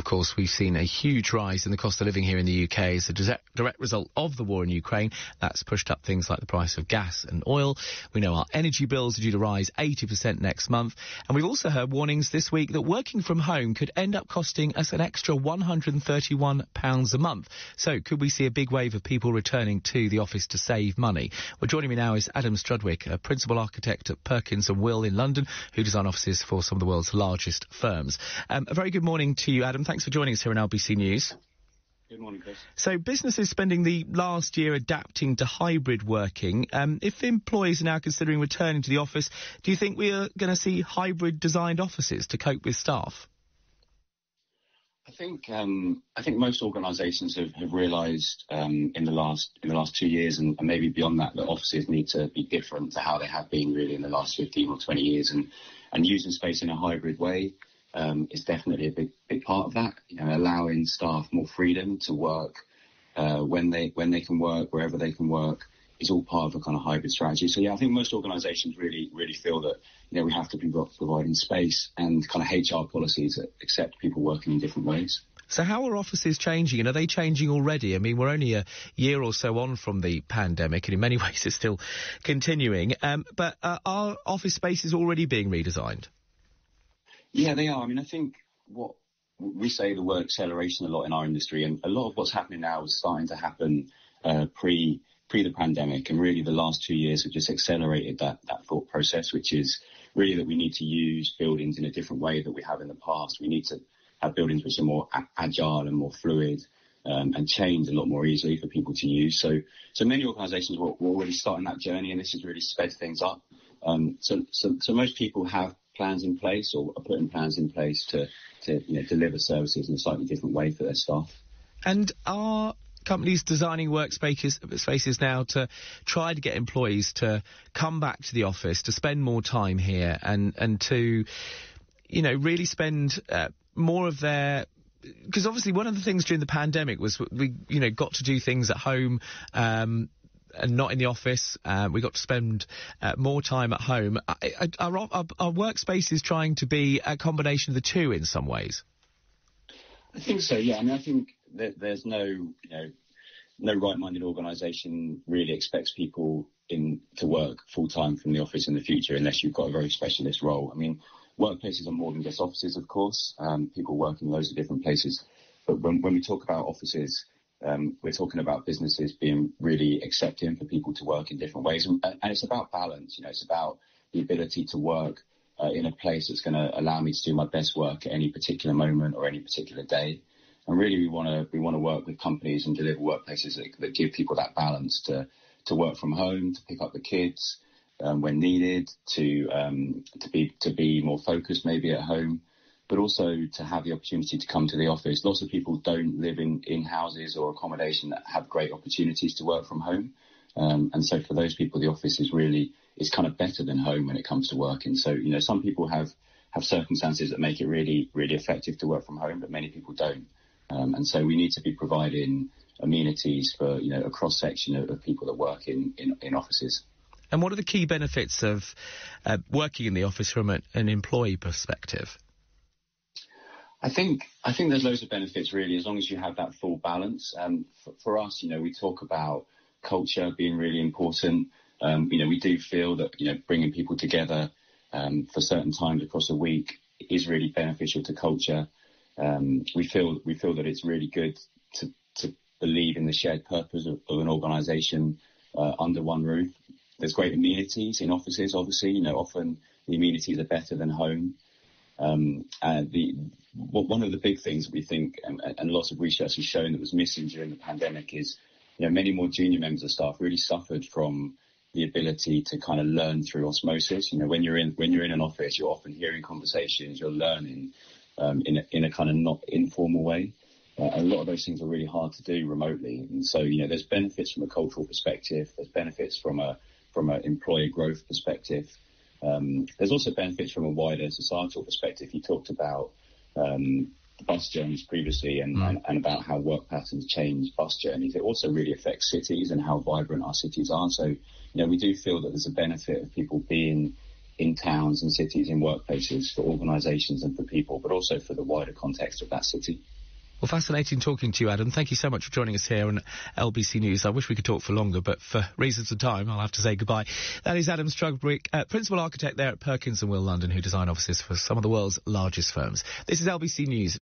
of course, we've seen a huge rise in the cost of living here in the UK as a direct result of the war in Ukraine. That's pushed up things like the price of gas and oil. We know our energy bills are due to rise 80% next month. And we've also heard warnings this week that working from home could end up costing us an extra £131 a month. So could we see a big wave of people returning to the office to save money? Well, joining me now is Adam Strudwick, a principal architect at Perkins&Will in London, who design offices for some of the world's largest firms. A very good morning to you, Adam. Thanks for joining us here on LBC News. Good morning, Chris. So businesses spending the last year adapting to hybrid working. If employees are now considering returning to the office, do you think we are going to see hybrid designed offices to cope with staff? I think most organisations have realised in the last 2 years and maybe beyond that offices need to be different to how they have been really in the last 15 or 20 years, and using space in a hybrid way is definitely a big part of that. You know, allowing staff more freedom to work when they can work, wherever they can work, is all part of a kind of hybrid strategy. So yeah, I think most organisations really feel that, you know, we have to be providing space and kind of HR policies that accept people working in different ways. So how are offices changing, and are they changing already? I mean, we're only a year or so on from the pandemic, and in many ways it's still continuing. But are office spaces already being redesigned? Yeah, they are. I mean, I think what we say the word acceleration a lot in our industry, and a lot of what's happening now is starting to happen pre the pandemic, and really the last 2 years have just accelerated that thought process, which is really that we need to use buildings in a different way that we have in the past. We need to have buildings which are more agile and more fluid, and change a lot more easily for people to use. So many organisations were already starting that journey, and this has really sped things up. So most people have plans in place or are putting plans in place to deliver services in a slightly different way for their staff. And are companies designing workspaces now to try to get employees to come back to the office, to spend more time here, and to, you know, really spend more of their... Because obviously one of the things during the pandemic was we, you know, got to do things at home and not in the office. We got to spend more time at home. Are workspaces trying to be a combination of the two in some ways? I think so, yeah. I mean, I think that there's no right-minded organisation really expects people to work full-time from the office in the future unless you've got a very specialist role. I mean, workplaces are more than just offices, of course. People work in loads of different places. But when we talk about offices, we're talking about businesses being really accepting for people to work in different ways. And it's about balance. You know, it's about the ability to work in a place that's going to allow me to do my best work at any particular moment or any particular day. And really, we want to work with companies and deliver workplaces that give people that balance to work from home, to pick up the kids when needed, to be more focused maybe at home, but also to have the opportunity to come to the office. Lots of people don't live in houses or accommodation that have great opportunities to work from home. And so for those people, the office is kind of better than home when it comes to working. So, you know, some people have circumstances that make it really, really effective to work from home, but many people don't. And so we need to be providing amenities for, you know, a cross-section of people that work in offices. And what are the key benefits of working in the office from an employee perspective? I think there's loads of benefits, really, as long as you have that full balance. For us, you know, we talk about culture being really important. You know, we do feel that, you know, bringing people together for certain times across a week is really beneficial to culture. We feel that it's really good to believe in the shared purpose of an organisation under one roof. There's great amenities in offices, obviously. You know, often the amenities are better than home. One of the big things we think, and lots of research has shown that was missing during the pandemic is, you know, many more junior members of staff really suffered from the ability to kind of learn through osmosis. You know, when you're in an office, you're often hearing conversations, you're learning in a kind of not informal way. A lot of those things are really hard to do remotely. And so, you know, there's benefits from a cultural perspective. There's benefits from an employer growth perspective. There's also benefits from a wider societal perspective. You talked about bus journeys previously and about how work patterns change bus journeys. It also really affects cities and how vibrant our cities are. So, you know, we do feel that there's a benefit of people being in towns and cities, in workplaces, for organisations and for people, but also for the wider context of that city. Well, fascinating talking to you, Adam. Thank you so much for joining us here on LBC News. I wish we could talk for longer, but for reasons of time, I'll have to say goodbye. That is Adam Strudwick, Principal Architect there at Perkins&Will London, who design offices for some of the world's largest firms. This is LBC News.